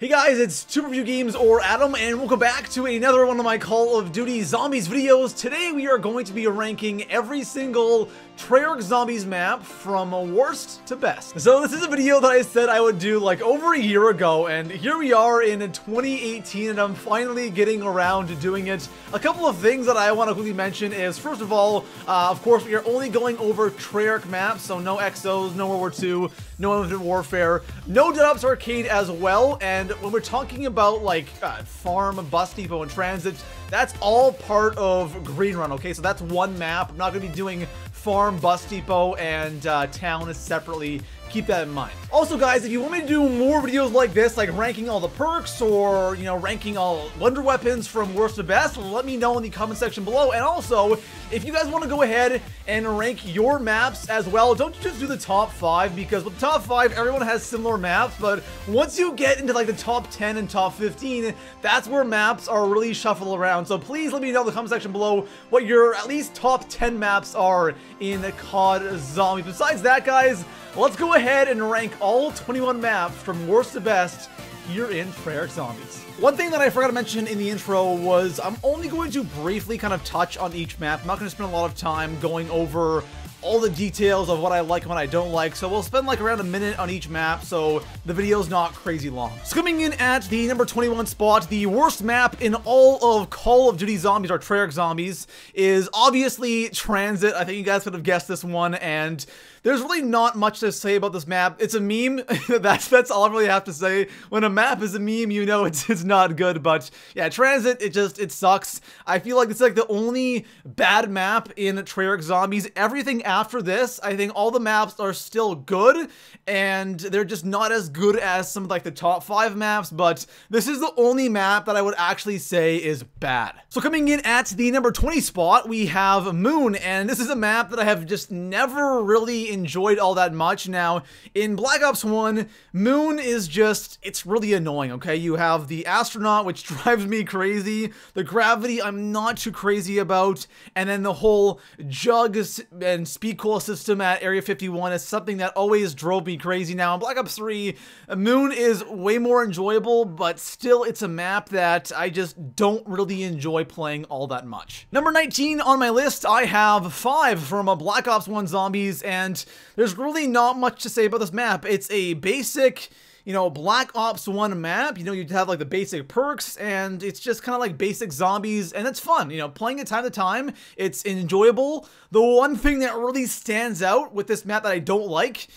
Hey guys, it's Super Review Games or Adam, and welcome back to another one of my Call of Duty Zombies videos. Today we are going to be ranking every single Treyarch Zombies map from worst to best. So this is a video that I said I would do like over a year ago, and here we are in 2018 and I'm finally getting around to doing it. A couple of things that I want to quickly mention is, first of all, of course we are only going over Treyarch maps, so no XOs, no World War II, no Infinite Warfare, no Dead Ops Arcade as well, and when we're talking about like Farm, Bus Depot, and Transit, that's all part of Green Run, okay? So that's one map. I'm not going to be doing Farm, Bus Depot, and Town separately. Keep that in mind. Also, guys, if you want me to do more videos like this, like ranking all the perks or, you know, ranking all wonder weapons from worst to best, let me know in the comment section below. And also, if you guys want to go ahead and rank your maps as well, don't just do the top 5, because with the top 5, everyone has similar maps, but once you get into like the top 10 and top 15, that's where maps are really shuffled around. So please let me know in the comment section below what your at least top 10 maps are in COD Zombies. Besides that, guys, let's go ahead and rank all 21 maps from worst to best here in Treyarch Zombies. One thing that I forgot to mention in the intro was I'm only going to briefly kind of touch on each map. I'm not going to spend a lot of time going over all the details of what I like and what I don't like, so we'll spend like around a minute on each map, so the video's not crazy long. So coming in at the number 21 spot, the worst map in all of Call of Duty Zombies or Treyarch Zombies is obviously Transit. I think you guys could have guessed this one, and there's really not much to say about this map. It's a meme. That's all I really have to say. When a map is a meme, you know it's not good. But yeah, Transit, it sucks. I feel like it's like the only bad map in Treyarch Zombies. Everything after this, I think all the maps are still good, and they're just not as good as some of like the top 5 maps, but this is the only map that I would actually say is bad. So coming in at the number 20 spot, we have Moon, and this is a map that I have just never really enjoyed all that much. Now, in Black Ops 1, Moon is just, it's really annoying, okay? You have the astronaut, which drives me crazy. The gravity, I'm not too crazy about. And then the whole jug and speed coil system at Area 51 is something that always drove me crazy. Now, in Black Ops 3, Moon is way more enjoyable, but still, it's a map that I just don't really enjoy playing all that much. Number 19 on my list, I have 5 from a Black Ops 1 Zombies, and there's really not much to say about this map. It's a basic, you know, Black Ops 1 map. You know, you have like the basic perks, and it's just kind of like basic zombies, and it's fun. You know, playing it time to time, it's enjoyable. The one thing that really stands out with this map that I don't like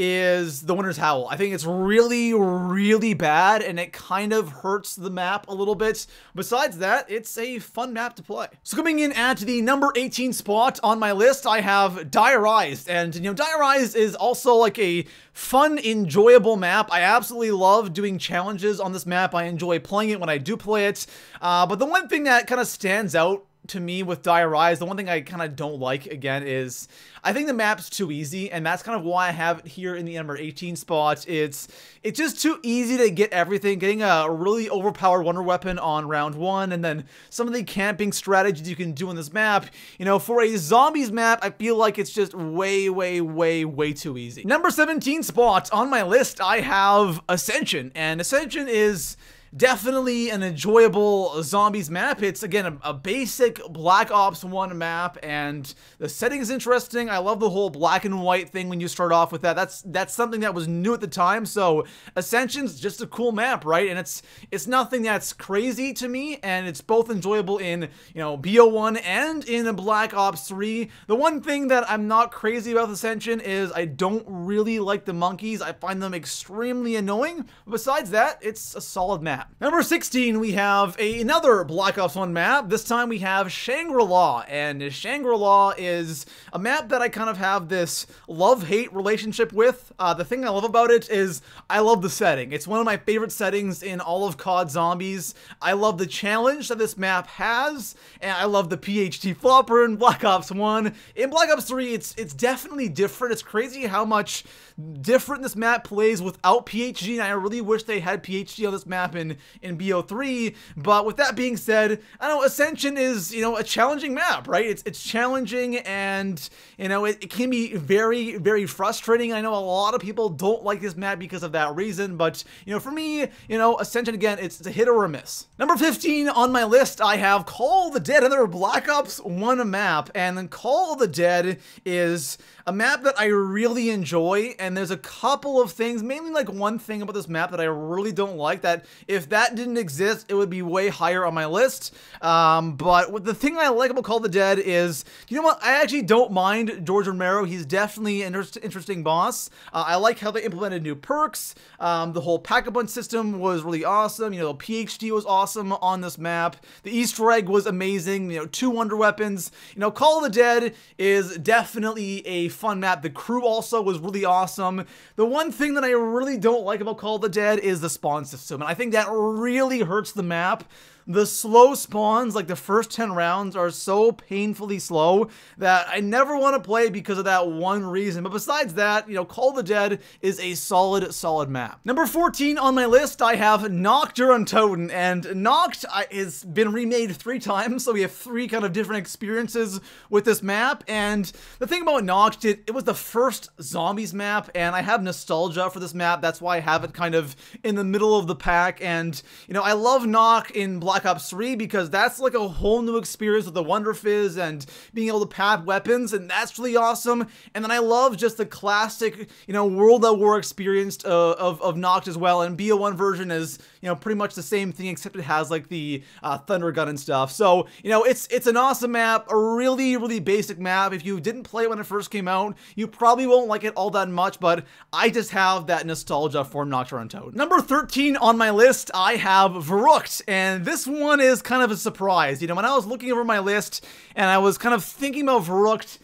is the Winter's Howl. I think it's really, really bad, and it kind of hurts the map a little bit. Besides that, it's a fun map to play. So coming in at the number 18 spot on my list, I have Diarized, and you know, Diarized is also like a fun, enjoyable map. I absolutely love doing challenges on this map. I enjoy playing it when I do play it, but the one thing that kind of stands out to me with Diarized, the one thing I kind of don't like, again, is I think the map's too easy, and that's kind of why I have it here in the number 18 spot. It's just too easy to get everything, getting a really overpowered wonder weapon on round 1, and then some of the camping strategies you can do on this map. You know, for a zombies map, I feel like it's just way, way, way, way too easy. Number 17 spot on my list, I have Ascension, and Ascension is definitely an enjoyable zombies map. It's, again, a basic Black Ops 1 map, and the setting is interesting. I love the whole black and white thing when you start off with that. That's something that was new at the time, so Ascension's just a cool map, right? And it's nothing that's crazy to me, and it's both enjoyable in, you know, BO1 and in Black Ops 3. The one thing that I'm not crazy about Ascension is I don't really like the monkeys. I find them extremely annoying. Besides that, it's a solid map. Number 16, we have another Black Ops 1 map. This time we have ShangriLa, and ShangriLa is a map that I kind of have this love-hate relationship with. The thing I love about it is I love the setting. It's one of my favorite settings in all of COD Zombies. I love the challenge that this map has, and I love the PhD flopper in Black Ops 1. In Black Ops 3, it's definitely different. It's crazy how much different this map plays without PhD, and I really wish they had PhD on this map in in BO3. But with that being said, I know Ascension is, you know, a challenging map, right? It's challenging, and, you know, it can be very, very frustrating. I know a lot of people don't like this map because of that reason, but, you know, for me, you know, Ascension, again, it's a hit or a miss. Number 15 on my list, I have Call of the Dead, another Black Ops 1 map, and then Call of the Dead is a map that I really enjoy, and there's a couple of things, mainly like one thing about this map that I really don't like, that if that didn't exist, it would be way higher on my list. But the thing I like about Call of the Dead is, you know what, I actually don't mind George Romero. He's definitely an interesting boss. I like how they implemented new perks. The whole pack-a-punch system was really awesome. You know, PhD was awesome on this map. The Easter egg was amazing. You know, 2 wonder weapons. You know, Call of the Dead is definitely a fun map. The crew also was really awesome. The one thing that I really don't like about Call of the Dead is the spawn system, and I think that really hurts the map. The slow spawns, like the first 10 rounds, are so painfully slow that I never want to play because of that one reason. But besides that, you know, Call of the Dead is a solid map. Number 14 on my list, I have Nuketown, and Noct has been remade 3 times, so we have 3 kind of different experiences with this map. And the thing about Noct, it was the first zombies map, and I have nostalgia for this map. That's why I have it kind of in the middle of the pack. And, you know, I love Noct in Black Ops 3 because that's like a whole new experience with the Wonder Fizz and being able to pad weapons, and that's really awesome. And then I love just the classic, you know, World at War experience of Noct as well. And BO1 version is, you know, pretty much the same thing, except it has like the thunder gun and stuff. So, you know, it's an awesome map, a really basic map. If you didn't play it when it first came out, you probably won't like it all that much, but I just have that nostalgia for Nuketown. Number 13 on my list, I have Verrückt, and this one is kind of a surprise. You know, when I was looking over my list and I was kind of thinking about Verrückt,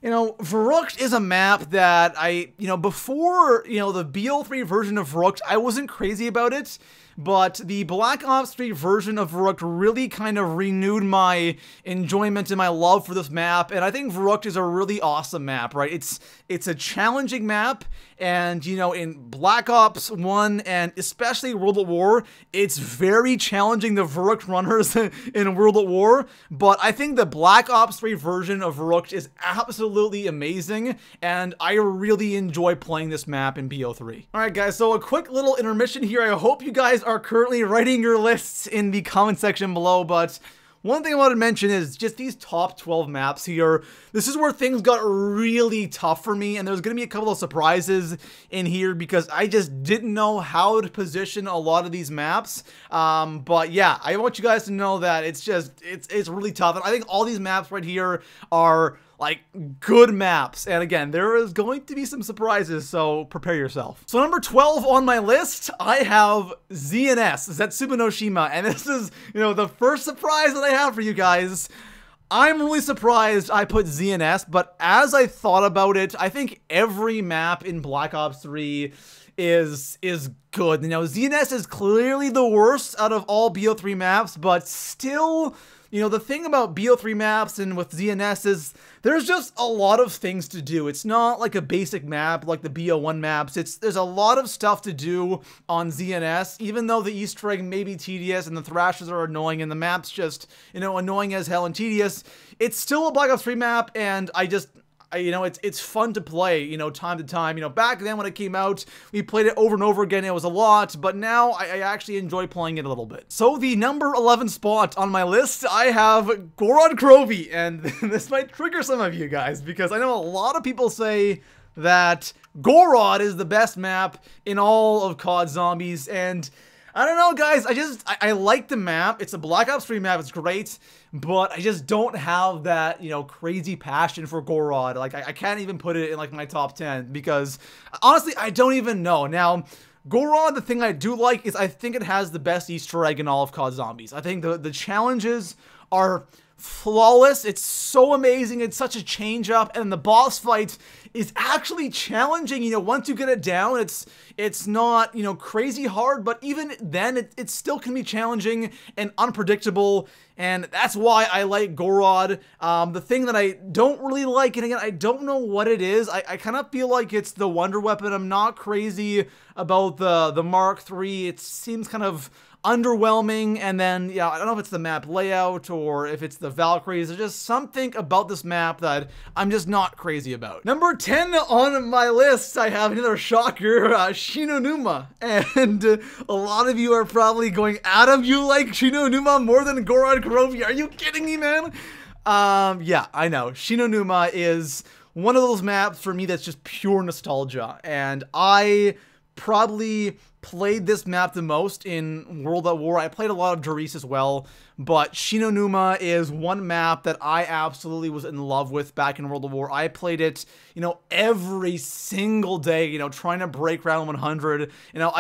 you know, Verrückt is a map that you know, before, you know, the BO3 version of Verrückt, I wasn't crazy about it. But the Black Ops 3 version of Verrückt really kind of renewed my enjoyment and my love for this map, and I think Verrückt is a really awesome map, right? It's a challenging map, and, you know, in Black Ops 1 and especially World at War, it's very challenging, the Verrückt runners in World at War, but I think the Black Ops 3 version of Verrückt is absolutely amazing, and I really enjoy playing this map in BO3. Alright guys, so a quick little intermission here. I hope you guys are currently writing your lists in the comment section below, but one thing I want to mention is just these top 12 maps here. This is where things got really tough for me, and there's going to be a couple of surprises in here because I just didn't know how to position a lot of these maps. But yeah, I want you guys to know that it's really tough, and I think all these maps right here are like good maps, and again, there is going to be some surprises, so prepare yourself. So number 12 on my list, I have ZNS, Zetsuba no Shima, and this is, you know, the first surprise that I have for you guys. I'm really surprised I put ZNS, but as I thought about it, I think every map in Black Ops 3 is good. You know, ZNS is clearly the worst out of all BO3 maps, but still, you know, the thing about BO3 maps and with ZNS is there's just a lot of things to do. It's not like a basic map like the BO1 maps. There's a lot of stuff to do on ZNS, even though the Easter egg may be tedious and the thrashers are annoying and the map's just, you know, annoying as hell and tedious. It's still a Black Ops 3 map, and you know, it's fun to play, you know, time to time. You know, back then when it came out, we played it over and over again. It was a lot, but now I actually enjoy playing it a little bit. So the number 11 spot on my list, I have Gorod Krovi, and this might trigger some of you guys because I know a lot of people say that Gorod is the best map in all of COD Zombies, and I don't know, guys. I like the map. It's a Black Ops 3 map. It's great, but I just don't have that, you know, crazy passion for Gorod. Like, I can't even put it in, like, my top 10 because, honestly, I don't even know. Now, Gorod, the thing I do like is I think it has the best Easter egg in all of COD Zombies. I think the challenges are flawless. It's so amazing. It's such a change up, and the boss fight is actually challenging. You know, once you get it down, it's not, you know, crazy hard, but even then it still can be challenging and unpredictable. And that's why I like Gorod. The thing that I don't really like, and again, I don't know what it is. I kind of feel like it's the Wonder Weapon. I'm not crazy about the Mark III. It seems kind of underwhelming, and then, yeah, I don't know if it's the map layout or if it's the Valkyries. There's just something about this map that I'm just not crazy about. Number 10 on my list, I have another shocker, Sheno Numa. And a lot of you are probably going, Adam, you like Sheno Numa more than Gorod Kurovi? Are you kidding me, man? Yeah, I know. Sheno Numa is one of those maps for me that's just pure nostalgia, and I probably played this map the most in World at War. I played a lot of Doris as well, but Sheno Numa is one map that I absolutely was in love with back in World at War. I played it, you know, every single day, you know, trying to break round 100. You know,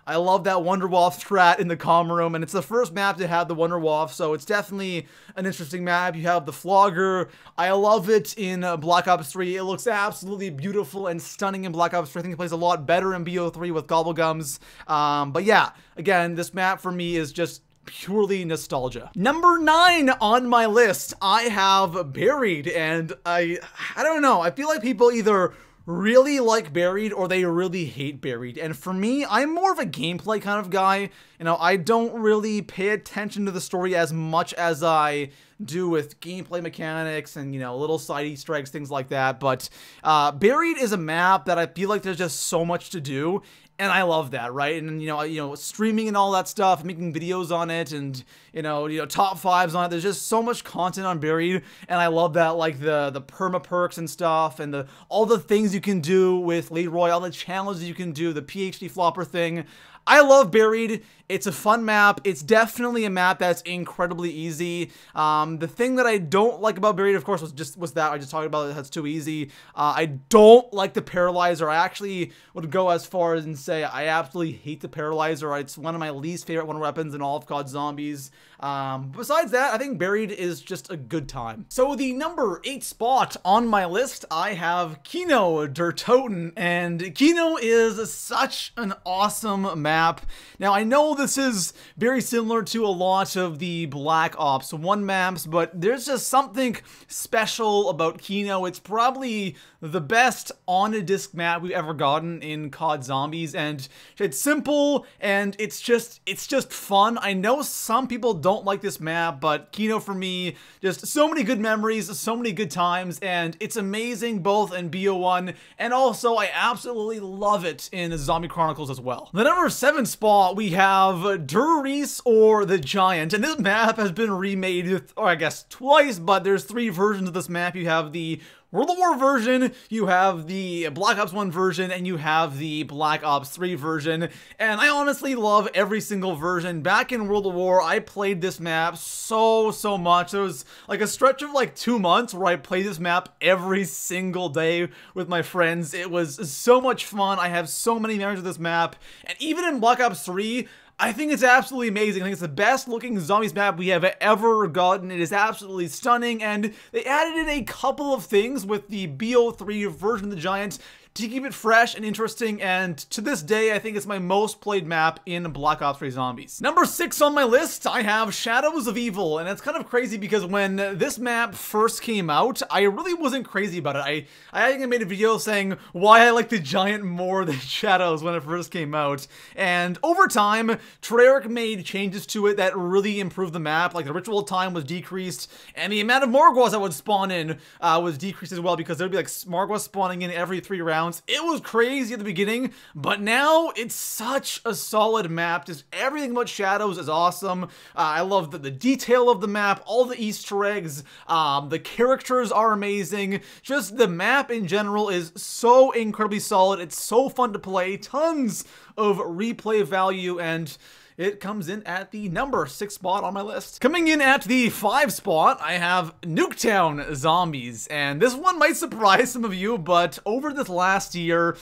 I love that Wonder WAW strat in the comm room, and it's the first map to have the Wonder WAW, so it's definitely an interesting map. You have the Flogger. I love it in Black Ops 3. It looks absolutely beautiful and stunning in Black Ops 3. I think it plays a lot better in BO3 with Gobblegums. But yeah, again, this map for me is just purely nostalgia. Number 9 on my list, I have Buried, and I don't know. I feel like people either really like Buried or they really hate Buried, and for me, I'm more of a gameplay kind of guy. You know, I don't really pay attention to the story as much as I do with gameplay mechanics and, you know, little side Easter eggs, things like that. But Buried is a map that I feel like there's just so much to do, and I love that, right? And, you know, streaming and all that stuff, making videos on it, and, you know, top 5s on it. There's just so much content on Buried, and I love that, like, the perma perks and stuff, and all the things you can do with Leroy, all the challenges you can do, the PhD flopper thing. I love Buried. It's a fun map. It's definitely a map that's incredibly easy. The thing that I don't like about Buried, of course, was that I just talked about it. That's too easy. I don't like the Paralyzer. I actually would go as far as and say I absolutely hate the Paralyzer. It's one of my least favorite wonder weapons in all of COD Zombies. Besides that, I think Buried is just a good time. So the number 8 spot on my list, I have Kino Der Toten, and Kino is such an awesome map. Now, I know this is very similar to a lot of the Black Ops 1 maps, but there's just something special about Kino. It's probably the best on-a-disc map we've ever gotten in COD Zombies, and it's simple, and it's just fun. I know some people don't like this map, but Kino for me, just so many good memories, so many good times, and it's amazing both in BO1, and also I absolutely love it in Zombie Chronicles as well. The number 7 spot, we have Doris or the Giant, and this map has been remade, or I guess twice, but there's 3 versions of this map. You have the World at War version, you have the Black Ops 1 version, and you have the Black Ops 3 version, and I honestly love every single version. Back in World at War, I played this map so much. There was like a stretch of like 2 months where I played this map every single day with my friends. It was so much fun. I have so many memories of this map, and even in Black Ops 3, I think it's absolutely amazing. I think it's the best looking Zombies map we have ever gotten. It is absolutely stunning, and they added in a couple of things with the BO3 version of the Giant to keep it fresh and interesting, and to this day, I think it's my most played map in Black Ops 3 Zombies. Number 6 on my list, I have Shadows of Evil, and it's kind of crazy because when this map first came out, I really wasn't crazy about it. I think I made a video saying why I like the Giant more than Shadows when it first came out, and over time, Treyarch made changes to it that really improved the map. Like the ritual time was decreased, and the amount of Morgwas that would spawn in was decreased as well, because there'd be like Morgwas spawning in every 3 rounds. It was crazy at the beginning, but now it's such a solid map. Just everything about Shadows is awesome. I love the detail of the map, all the Easter eggs, the characters are amazing. Just the map in general is so incredibly solid. It's so fun to play, tons of replay value, and it comes in at the number 6 spot on my list. Coming in at the 5 spot, I have Nuketown Zombies, and this one might surprise some of you, but over this last year,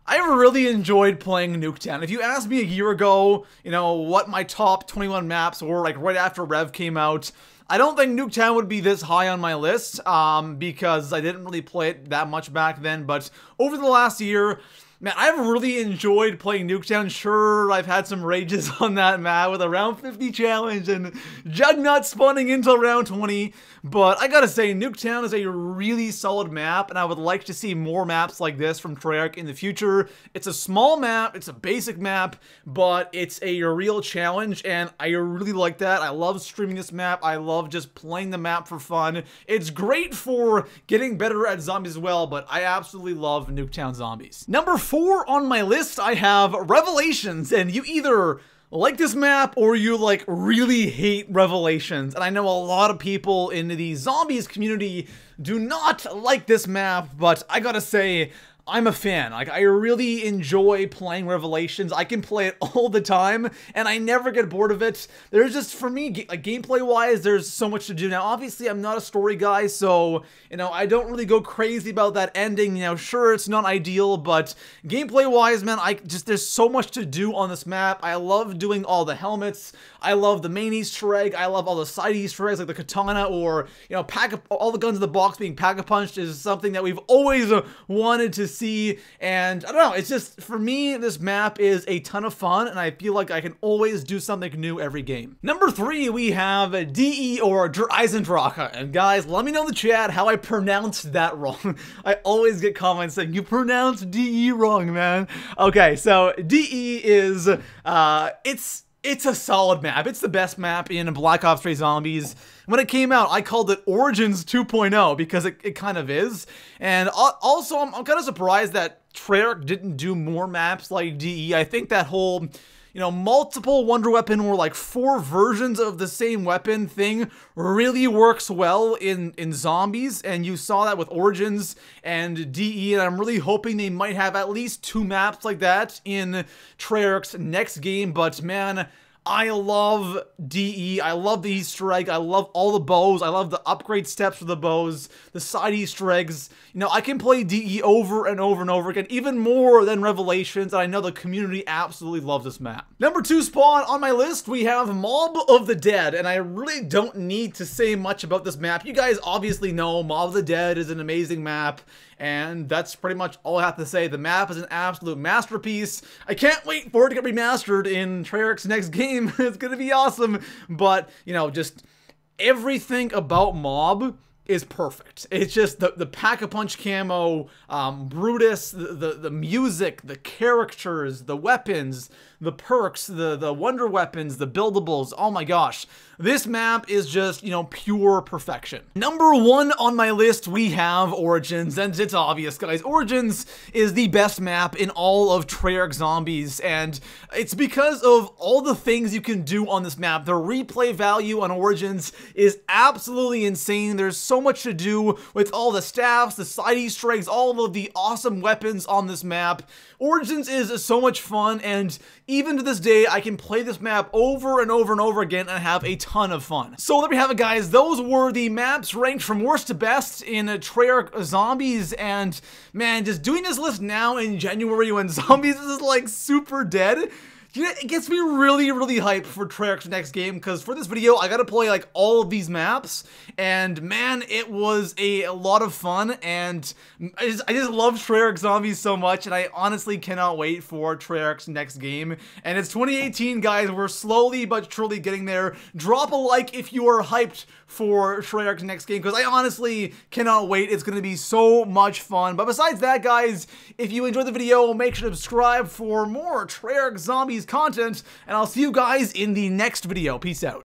I really enjoyed playing Nuketown. If you asked me a year ago, you know, what my top 21 maps were, like right after Rev came out, I don't think Nuketown would be this high on my list, because I didn't really play it that much back then, but over the last year, man, I've really enjoyed playing Nuketown. Sure, I've had some rages on that map with a round 50 challenge and Juggernaut spawning into round 20, but I gotta say, Nuketown is a really solid map, and I would like to see more maps like this from Treyarch in the future. It's a small map, it's a basic map, but it's a real challenge, and I really like that. I love streaming this map. I love just playing the map for fun. It's great for getting better at zombies as well, but I absolutely love Nuketown Zombies. Number 4 on my list, I have Revelations, and you either like this map or you like really hate Revelations. And I know a lot of people in the zombies community do not like this map, but I gotta say, I'm a fan. Like, I really enjoy playing Revelations. I can play it all the time, and I never get bored of it. There's just, for me, like, gameplay-wise, there's so much to do. Now, obviously, I'm not a story guy, so, you know, I don't really go crazy about that ending. You know, sure, it's not ideal, but gameplay-wise, man, there's so much to do on this map. I love doing all the helmets. I love the main Easter egg. I love all the side Easter eggs, like the katana, or, you know, all the guns in the box being pack-a-punched is something that we've always wanted to see, and I don't know, it's just, for me, this map is a ton of fun, and I feel like I can always do something new every game. Number 3, we have DE or Der Eisendrache, and guys, let me know in the chat how I pronounced that wrong. I always get comments saying, you pronounced DE wrong, man. Okay, so DE is, it's a solid map. It's the best map in Black Ops 3 Zombies. When it came out, I called it Origins 2.0 because it kind of is. And also, I'm kind of surprised that Treyarch didn't do more maps like DE. I think that whole, you know, multiple wonder weapon or like 4 versions of the same weapon thing really works well in zombies, and you saw that with Origins and DE, and I'm really hoping they might have at least 2 maps like that in Treyarch's next game. But man, I love DE, I love the Easter egg, I love all the bows, I love the upgrade steps for the bows, the side Easter eggs. You know, I can play DE over and over and over again, even more than Revelations, and I know the community absolutely loves this map. Number 2 spawn on my list, we have Mob of the Dead, and I really don't need to say much about this map. You guys obviously know Mob of the Dead is an amazing map, and that's pretty much all I have to say. The map is an absolute masterpiece. I can't wait for it to get remastered in Treyarch's next game. It's gonna be awesome. But, you know, just everything about Mob is perfect. It's just the pack-a-punch camo, Brutus, the music, the characters, the weapons, the perks, the wonder weapons, the buildables. Oh my gosh. This map is just, you know, pure perfection. Number 1 on my list, we have Origins, and it's obvious, guys. Origins is the best map in all of Treyarch Zombies, and it's because of all the things you can do on this map. The replay value on Origins is absolutely insane. There's so much to do with all the staffs, the side Easter eggs, all of the awesome weapons on this map. Origins is so much fun, and even to this day, I can play this map over and over and over again and have a ton of fun. So there we have it, guys. Those were the maps ranked from worst to best in Treyarch Zombies, and man, just doing this list now in January when Zombies is like super dead, you know, it gets me really, really hyped for Treyarch's next game, because for this video, I gotta play like all of these maps, and man, it was a lot of fun, and I just love Treyarch Zombies so much, and I honestly cannot wait for Treyarch's next game. And it's 2018, guys. We're slowly but surely getting there. Drop a like if you are hyped for Treyarch's next game, because I honestly cannot wait. It's gonna be so much fun. But besides that, guys, if you enjoyed the video, make sure to subscribe for more Treyarch Zombies content, and I'll see you guys in the next video. Peace out.